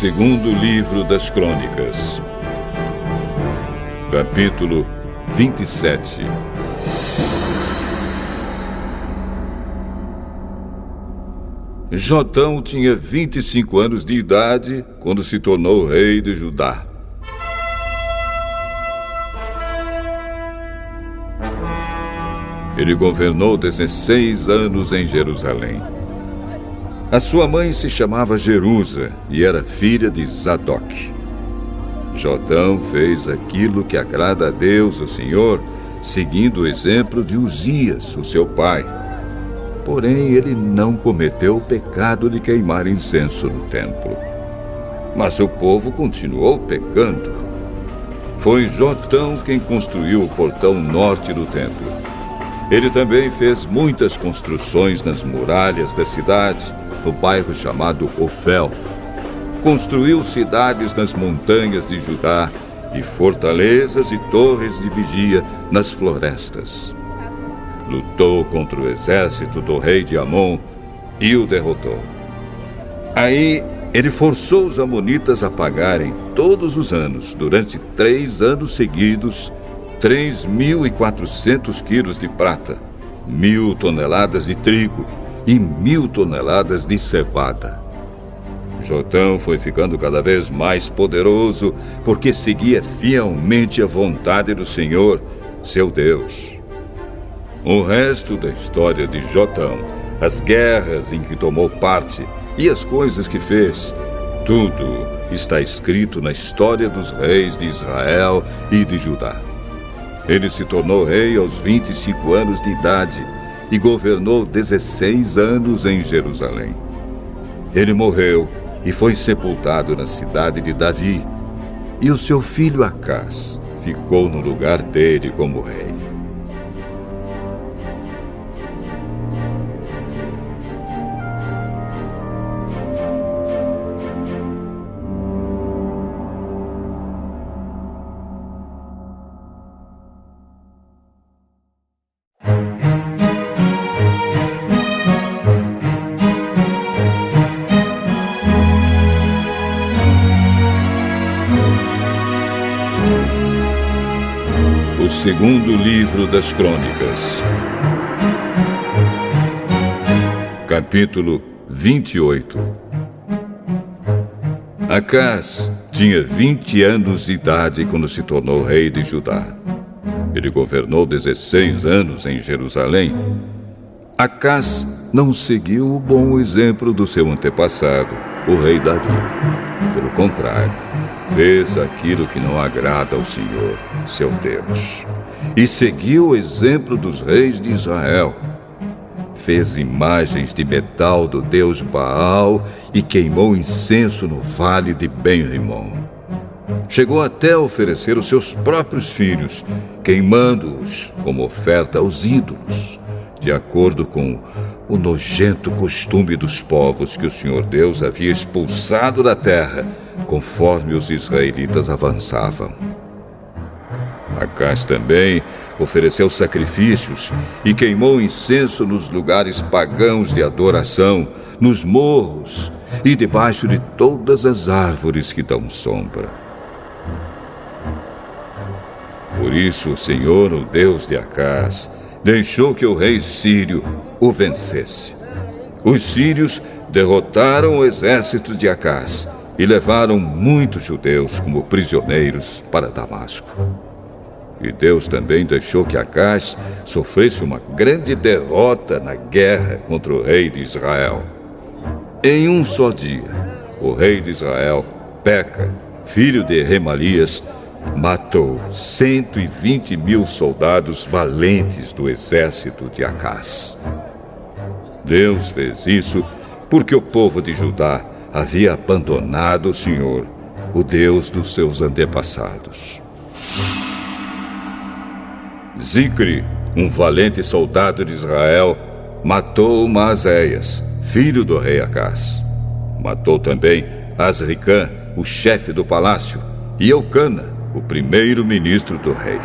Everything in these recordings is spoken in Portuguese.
segundo livro das Crônicas, capítulo 27. Jotão tinha 25 anos de idade quando se tornou rei de Judá. Ele governou 16 anos em Jerusalém. A sua mãe se chamava Jerusa e era filha de Zadok. Jotão fez aquilo que agrada a Deus, o Senhor, seguindo o exemplo de Uzias, o seu pai. Porém, ele não cometeu o pecado de queimar incenso no templo. Mas o povo continuou pecando. Foi Jotão quem construiu o portão norte do templo. Ele também fez muitas construções nas muralhas da cidade, no bairro chamado Ofel. Construiu cidades nas montanhas de Judá e fortalezas e torres de vigia nas florestas. Lutou contra o exército do rei de Amon e o derrotou. Aí ele forçou os amonitas a pagarem todos os anos, durante 3 anos seguidos, 3.400 quilos de prata, 1.000 toneladas de trigo e 1.000 toneladas de cevada. Jotão foi ficando cada vez mais poderoso porque seguia fielmente a vontade do Senhor, seu Deus. O resto da história de Jotão, as guerras em que tomou parte e as coisas que fez, tudo está escrito na história dos reis de Israel e de Judá. Ele se tornou rei aos 25 anos de idade e governou 16 anos em Jerusalém. Ele morreu e foi sepultado na cidade de Davi, e o seu filho Acás ficou no lugar dele como rei. O segundo livro das Crônicas, capítulo 28. Acás tinha 20 anos de idade quando se tornou rei de Judá. Ele governou 16 anos em Jerusalém. Acás não seguiu o bom exemplo do seu antepassado, o rei Davi. Pelo contrário, fez aquilo que não agrada ao Senhor, seu Deus, e seguiu o exemplo dos reis de Israel. Fez imagens de metal do deus Baal e queimou incenso no vale de Ben-Rimon. Chegou até a oferecer os seus próprios filhos, queimando-os como oferta aos ídolos, de acordo com o nojento costume dos povos que o Senhor Deus havia expulsado da terra, conforme os israelitas avançavam. Acás também ofereceu sacrifícios e queimou incenso nos lugares pagãos de adoração, nos morros e debaixo de todas as árvores que dão sombra. Por isso o Senhor, o Deus de Acás, deixou que o rei sírio o vencesse. Os sírios derrotaram o exército de Acás e levaram muitos judeus como prisioneiros para Damasco. E Deus também deixou que Acás sofresse uma grande derrota na guerra contra o rei de Israel. Em um só dia, o rei de Israel, Peca, filho de Remalias, matou 120.000 soldados valentes do exército de Acás. Deus fez isso porque o povo de Judá havia abandonado o Senhor, o Deus dos seus antepassados. Zicre, um valente soldado de Israel, matou Maazéias, filho do rei Acás. Matou também Azricã, o chefe do palácio, e Eucana, o primeiro-ministro do rei.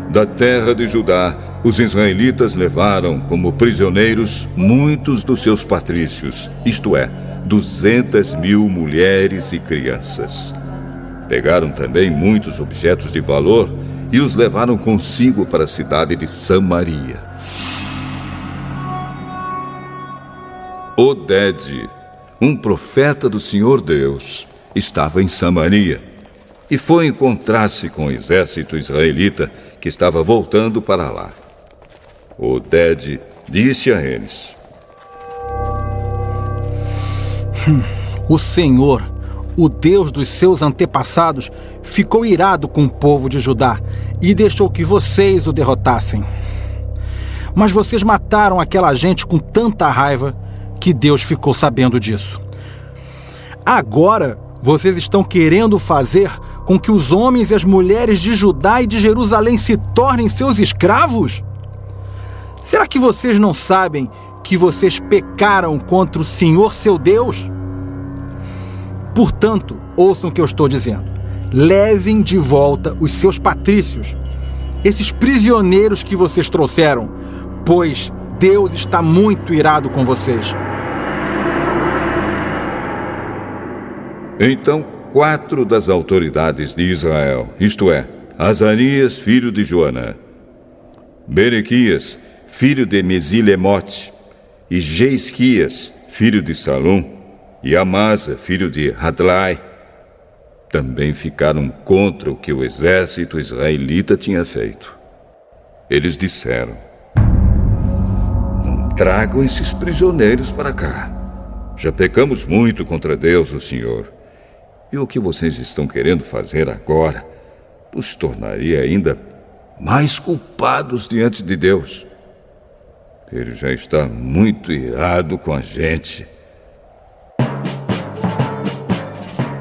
Da terra de Judá, os israelitas levaram como prisioneiros muitos dos seus patrícios, isto é, 200.000 mulheres e crianças. Pegaram também muitos objetos de valor e os levaram consigo para a cidade de Samaria. Odede, um profeta do Senhor Deus, estava em Samaria e foi encontrar-se com o exército israelita que estava voltando para lá. Odede disse a eles: O Senhor, o Deus dos seus antepassados, ficou irado com o povo de Judá e deixou que vocês o derrotassem. Mas vocês mataram aquela gente com tanta raiva que Deus ficou sabendo disso. Agora, vocês estão querendo fazer com que os homens e as mulheres de Judá e de Jerusalém se tornem seus escravos? Será que vocês não sabem que vocês pecaram contra o Senhor seu Deus? Portanto, ouçam o que eu estou dizendo. Levem de volta os seus patrícios, esses prisioneiros que vocês trouxeram, pois Deus está muito irado com vocês. Então 4 das autoridades de Israel, isto é, Azarias, filho de Joanã, Berequias, filho de Mesilemote, e Jeisquias, filho de Salum, e Amasa, filho de Hadlai, também ficaram contra o que o exército israelita tinha feito. Eles disseram: Não tragam esses prisioneiros para cá. Já pecamos muito contra Deus, o Senhor. E o que vocês estão querendo fazer agora nos tornaria ainda mais culpados diante de Deus. Ele já está muito irado com a gente.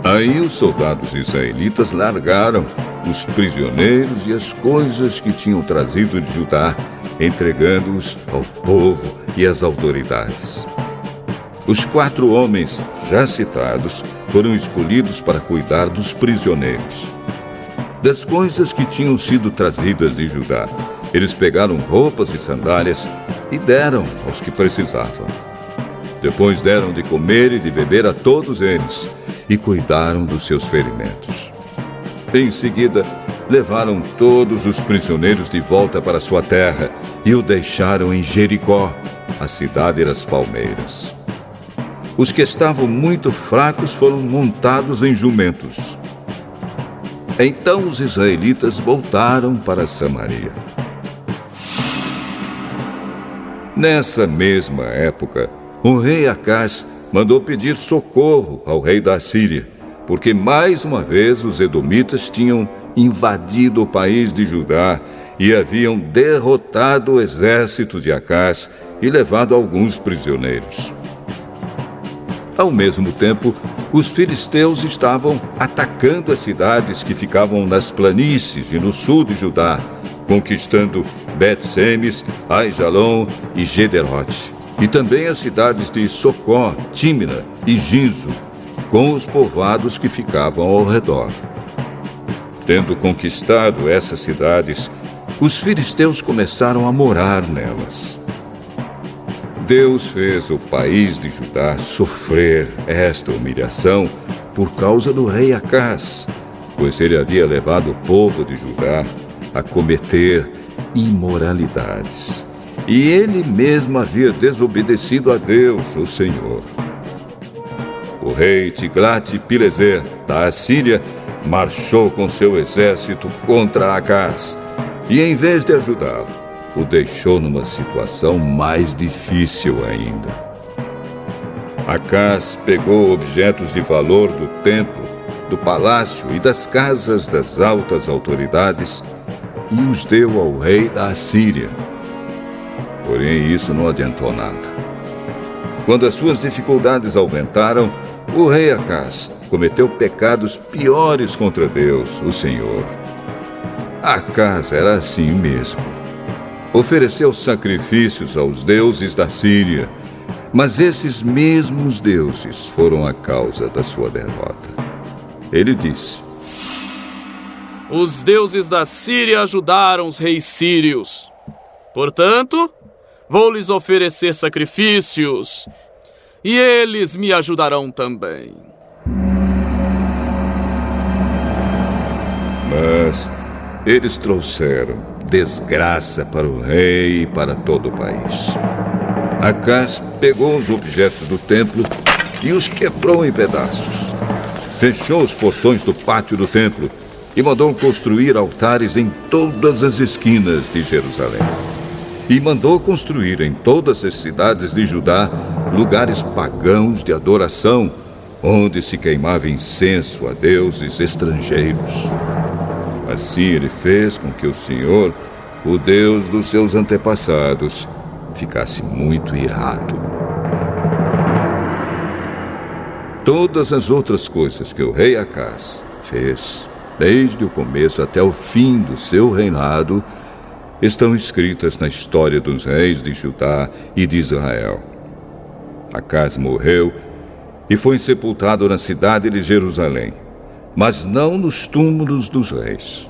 Aí os soldados israelitas largaram os prisioneiros e as coisas que tinham trazido de Judá, entregando-os ao povo e às autoridades. Os 4 homens já citados foram escolhidos para cuidar dos prisioneiros. Das coisas que tinham sido trazidas de Judá, eles pegaram roupas e sandálias e deram aos que precisavam. Depois deram de comer e de beber a todos eles e cuidaram dos seus ferimentos. Em seguida, levaram todos os prisioneiros de volta para sua terra e o deixaram em Jericó, a cidade das palmeiras. Os que estavam muito fracos foram montados em jumentos. Então os israelitas voltaram para Samaria. Nessa mesma época, o rei Acaz mandou pedir socorro ao rei da Assíria, porque mais uma vez os edomitas tinham invadido o país de Judá e haviam derrotado o exército de Acaz e levado alguns prisioneiros. Ao mesmo tempo, os filisteus estavam atacando as cidades que ficavam nas planícies e no sul de Judá, conquistando Bet-Semes, Aijalon e Gederote, e também as cidades de Socó, Tímina e Ginzo, com os povoados que ficavam ao redor. Tendo conquistado essas cidades, os filisteus começaram a morar nelas. Deus fez o país de Judá sofrer esta humilhação por causa do rei Acaz, pois ele havia levado o povo de Judá a cometer imoralidades. E ele mesmo havia desobedecido a Deus, o Senhor. O rei Tiglat-Pileser, da Assíria, marchou com seu exército contra Acaz e, em vez de ajudá-lo, o deixou numa situação mais difícil ainda. Acaz pegou objetos de valor do templo, do palácio e das casas das altas autoridades e os deu ao rei da Assíria. Porém, isso não adiantou nada. Quando as suas dificuldades aumentaram, o rei Acaz cometeu pecados piores contra Deus, o Senhor. Acaz era assim mesmo. Ofereceu sacrifícios aos deuses da Síria, mas esses mesmos deuses foram a causa da sua derrota. Ele disse: Os deuses da Síria ajudaram os reis sírios. Portanto, vou lhes oferecer sacrifícios, e eles me ajudarão também. Mas eles trouxeram desgraça para o rei e para todo o país. Acaz pegou os objetos do templo e os quebrou em pedaços. Fechou os portões do pátio do templo e mandou construir altares em todas as esquinas de Jerusalém. E mandou construir em todas as cidades de Judá lugares pagãos de adoração, onde se queimava incenso a deuses estrangeiros. Assim ele fez com que o Senhor, o Deus dos seus antepassados, ficasse muito irado. Todas as outras coisas que o rei Acaz fez, desde o começo até o fim do seu reinado, estão escritas na história dos reis de Judá e de Israel. Acaz morreu e foi sepultado na cidade de Jerusalém, mas não nos túmulos dos reis.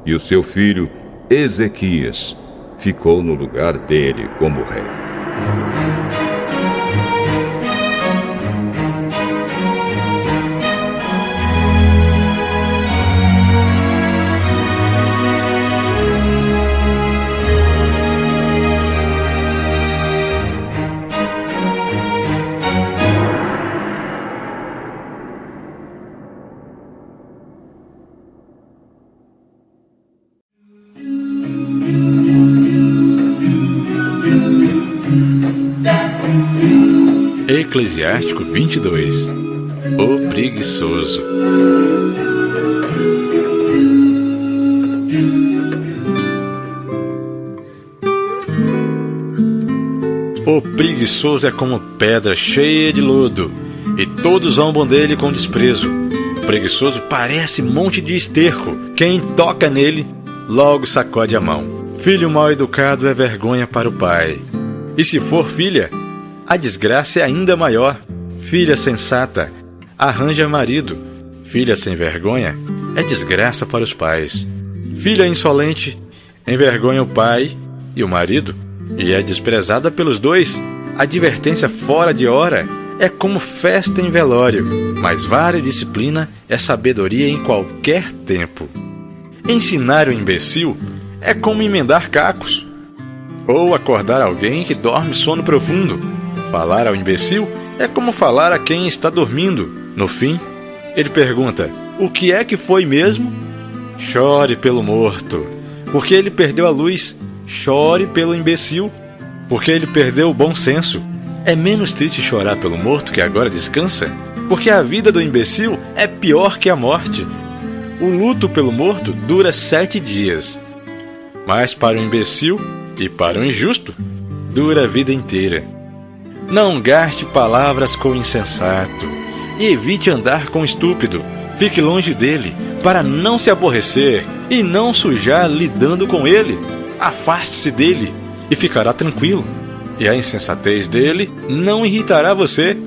E o seu filho, Ezequias, ficou no lugar dele como rei. Eclesiástico 22. O preguiçoso. O preguiçoso é como pedra cheia de lodo, e todos zombam dele com desprezo. O preguiçoso parece monte de esterco. Quem toca nele, logo sacode a mão. Filho mal educado é vergonha para o pai. E se for filha, a desgraça é ainda maior. Filha sensata arranja marido. Filha sem vergonha é desgraça para os pais. Filha insolente envergonha o pai e o marido, e é desprezada pelos dois. Advertência fora de hora é como festa em velório, mas vara e disciplina é sabedoria em qualquer tempo. Ensinar o imbecil é como emendar cacos, ou acordar alguém que dorme sono profundo. Falar ao imbecil é como falar a quem está dormindo. No fim, ele pergunta: o que é que foi mesmo? Chore pelo morto, porque ele perdeu a luz. Chore pelo imbecil, porque ele perdeu o bom senso. É menos triste chorar pelo morto que agora descansa, porque a vida do imbecil é pior que a morte. O luto pelo morto dura 7 dias, mas para o imbecil e para o injusto dura a vida inteira. Não gaste palavras com o insensato e evite andar com o estúpido. Fique longe dele para não se aborrecer e não sujar lidando com ele. Afaste-se dele e ficará tranquilo, e a insensatez dele não irritará você.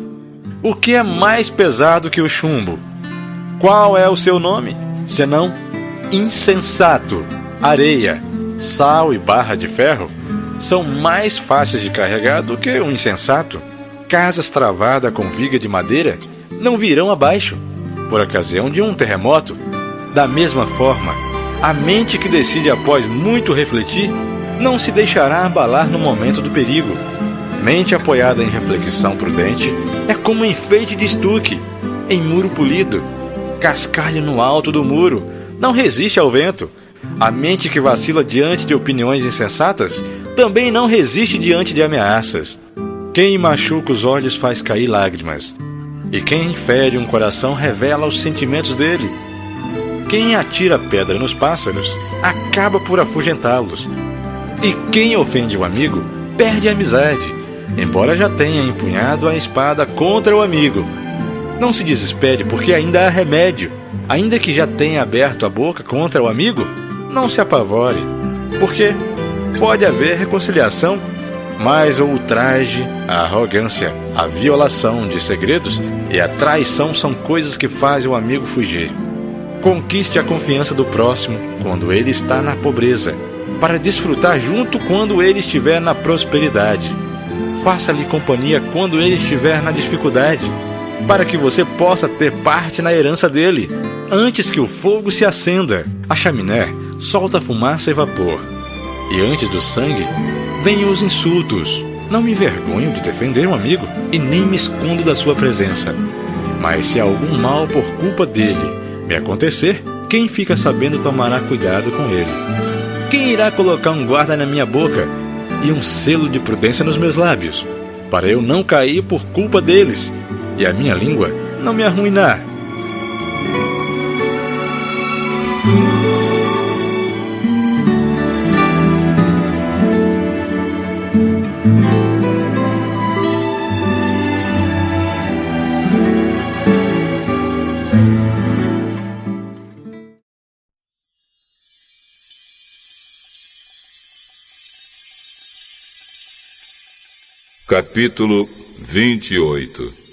O que é mais pesado que o chumbo? Qual é o seu nome, senão insensato? Areia, sal e barra de ferro são mais fáceis de carregar do que um insensato. Casas travadas com viga de madeira não virão abaixo por ocasião de um terremoto. Da mesma forma, a mente que decide após muito refletir não se deixará abalar no momento do perigo. Mente apoiada em reflexão prudente é como um enfeite de estuque em muro polido. Cascalho no alto do muro não resiste ao vento. A mente que vacila diante de opiniões insensatas também não resiste diante de ameaças. Quem machuca os olhos faz cair lágrimas, e quem fere um coração revela os sentimentos dele. Quem atira pedra nos pássaros acaba por afugentá-los, e quem ofende o amigo perde a amizade, embora já tenha empunhado a espada contra o amigo. Não se desespere, porque ainda há remédio. Ainda que já tenha aberto a boca contra o amigo, não se apavore, porque pode haver reconciliação, mas o ultraje, a arrogância, a violação de segredos e a traição são coisas que fazem o amigo fugir. Conquiste a confiança do próximo quando ele está na pobreza, para desfrutar junto quando ele estiver na prosperidade. Faça-lhe companhia quando ele estiver na dificuldade, para que você possa ter parte na herança dele. Antes que o fogo se acenda, a chaminé solta fumaça e vapor. E antes do sangue, vêm os insultos. Não me envergonho de defender um amigo e nem me escondo da sua presença. Mas se algum mal por culpa dele me acontecer, quem fica sabendo tomará cuidado com ele. Quem irá colocar um guarda na minha boca e um selo de prudência nos meus lábios, para eu não cair por culpa deles e a minha língua não me arruinar? Capítulo 28.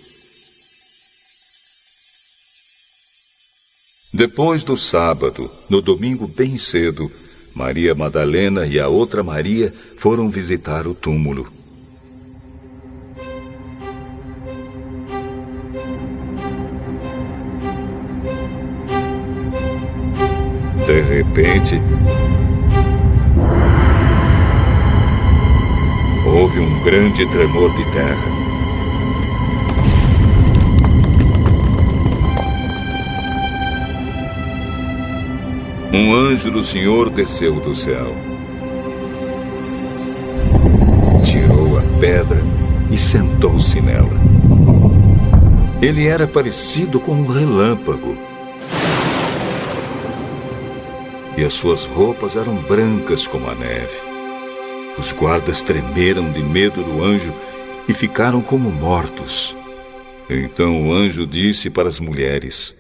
Depois do sábado, no domingo bem cedo, Maria Madalena e a outra Maria foram visitar o túmulo. De repente, houve um grande tremor de terra. Um anjo do Senhor desceu do céu. Tirou a pedra e sentou-se nela. Ele era parecido com um relâmpago. E as suas roupas eram brancas como a neve. Os guardas tremeram de medo do anjo e ficaram como mortos. Então o anjo disse para as mulheres: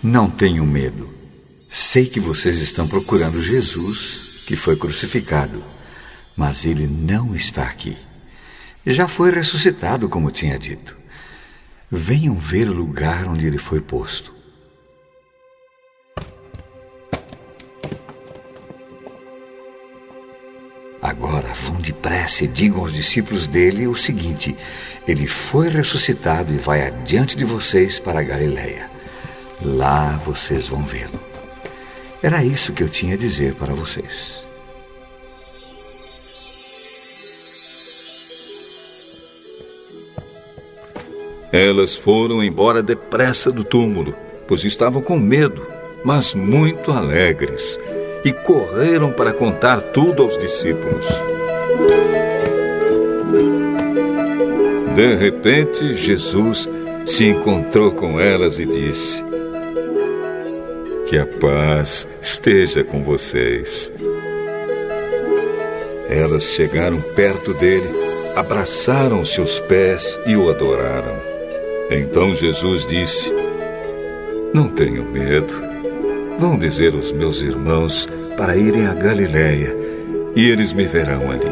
Não tenham medo. Sei que vocês estão procurando Jesus, que foi crucificado, mas ele não está aqui. Já foi ressuscitado, como tinha dito. Venham ver o lugar onde ele foi posto. Agora vão depressa e digam aos discípulos dele o seguinte: ele foi ressuscitado e vai adiante de vocês para a Galileia. Lá vocês vão vê-lo. Era isso que eu tinha a dizer para vocês. Elas foram embora depressa do túmulo, pois estavam com medo, mas muito alegres, e correram para contar tudo aos discípulos. De repente, Jesus se encontrou com elas e disse: que a paz esteja com vocês. Elas chegaram perto dele, abraçaram seus pés e o adoraram. Então Jesus disse: não tenham medo. Vão dizer aos meus irmãos para irem à Galileia, e eles me verão ali.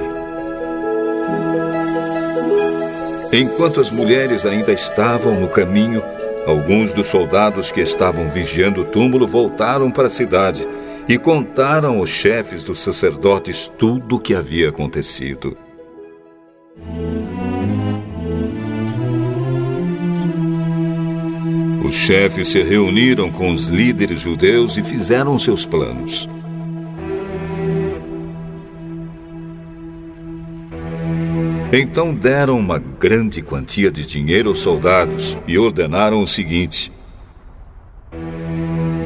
Enquanto as mulheres ainda estavam no caminho, alguns dos soldados que estavam vigiando o túmulo voltaram para a cidade e contaram aos chefes dos sacerdotes tudo o que havia acontecido. Os chefes se reuniram com os líderes judeus e fizeram seus planos. Então deram uma grande quantia de dinheiro aos soldados e ordenaram o seguinte: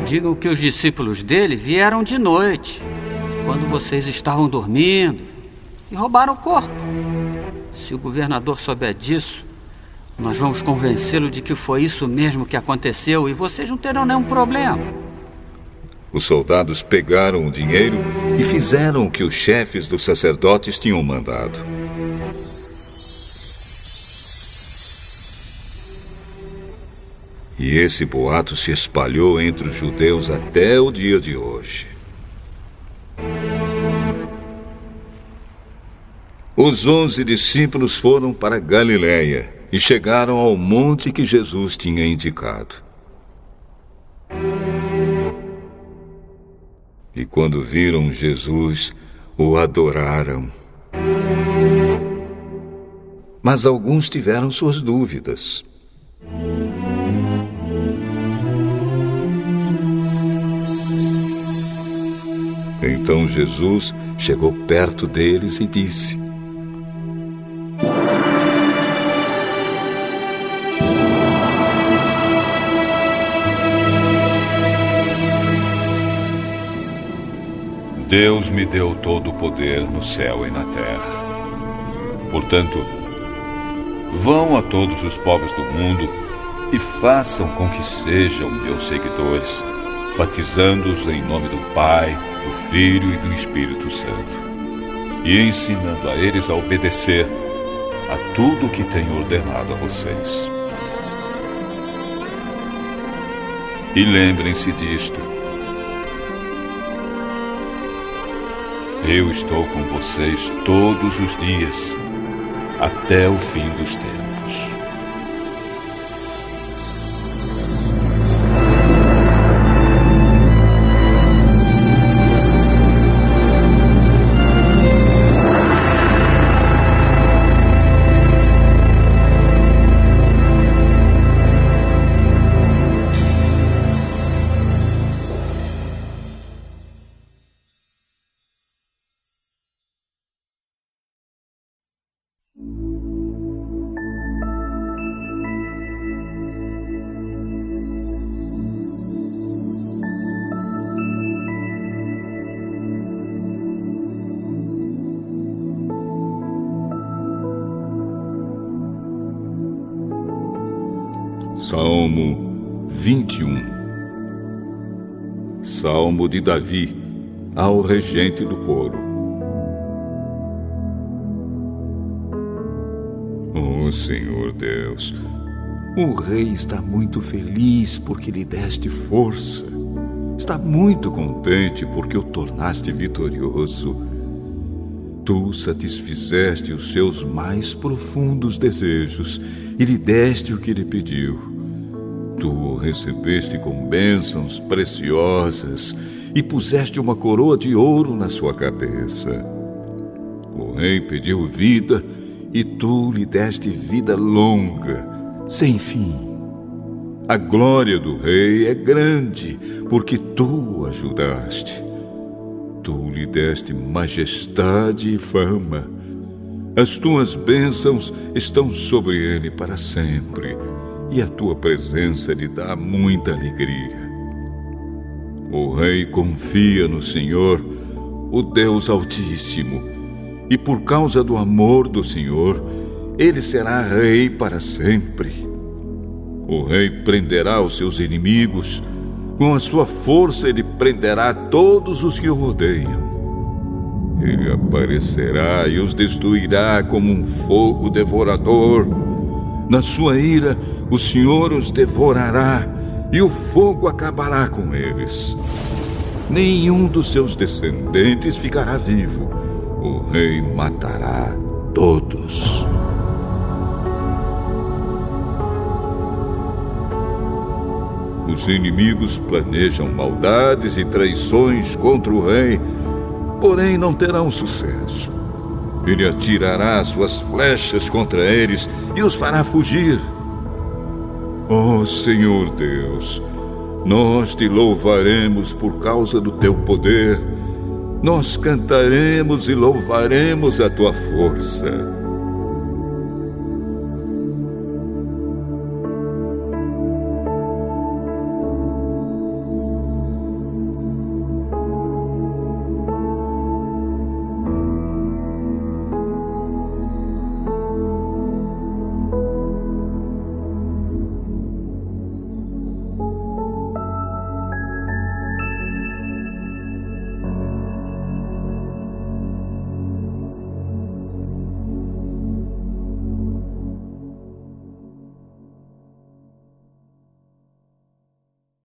digam que os discípulos dele vieram de noite, quando vocês estavam dormindo, e roubaram o corpo. Se o governador souber disso, nós vamos convencê-lo de que foi isso mesmo que aconteceu e vocês não terão nenhum problema. Os soldados pegaram o dinheiro e fizeram o que os chefes dos sacerdotes tinham mandado. E esse boato se espalhou entre os judeus até o dia de hoje. Os 11 discípulos foram para Galiléia e chegaram ao monte que Jesus tinha indicado. E quando viram Jesus, o adoraram. Mas alguns tiveram suas dúvidas. Então Jesus chegou perto deles e disse: Deus me deu todo o poder no céu e na terra. Portanto, vão a todos os povos do mundo e façam com que sejam meus seguidores, batizando-os em nome do Pai, do Filho e do Espírito Santo, e ensinando a eles a obedecer a tudo o que tenho ordenado a vocês. E lembrem-se disto: eu estou com vocês todos os dias, até o fim dos tempos. Salmo 21. Salmo de Davi, ao regente do coro. Oh, Senhor Deus, o rei está muito feliz porque lhe deste força. Está muito contente porque o tornaste vitorioso. Tu satisfizeste os seus mais profundos desejos e lhe deste o que ele pediu. Tu o recebeste com bênçãos preciosas e puseste uma coroa de ouro na sua cabeça. O rei pediu vida e tu lhe deste vida longa, sem fim. A glória do rei é grande, porque tu o ajudaste. Tu lhe deste majestade e fama. As tuas bênçãos estão sobre ele para sempre, e a tua presença lhe dá muita alegria. O rei confia no Senhor, o Deus Altíssimo, e por causa do amor do Senhor, ele será rei para sempre. O rei prenderá os seus inimigos, com a sua força ele prenderá todos os que o odeiam. Ele aparecerá e os destruirá como um fogo devorador. Na sua ira, o Senhor os devorará e o fogo acabará com eles. Nenhum dos seus descendentes ficará vivo. O rei matará todos. Os inimigos planejam maldades e traições contra o rei, porém não terão sucesso. Ele atirará suas flechas contra eles e os fará fugir. Ó Senhor Deus, nós te louvaremos por causa do teu poder. Nós cantaremos e louvaremos a tua força.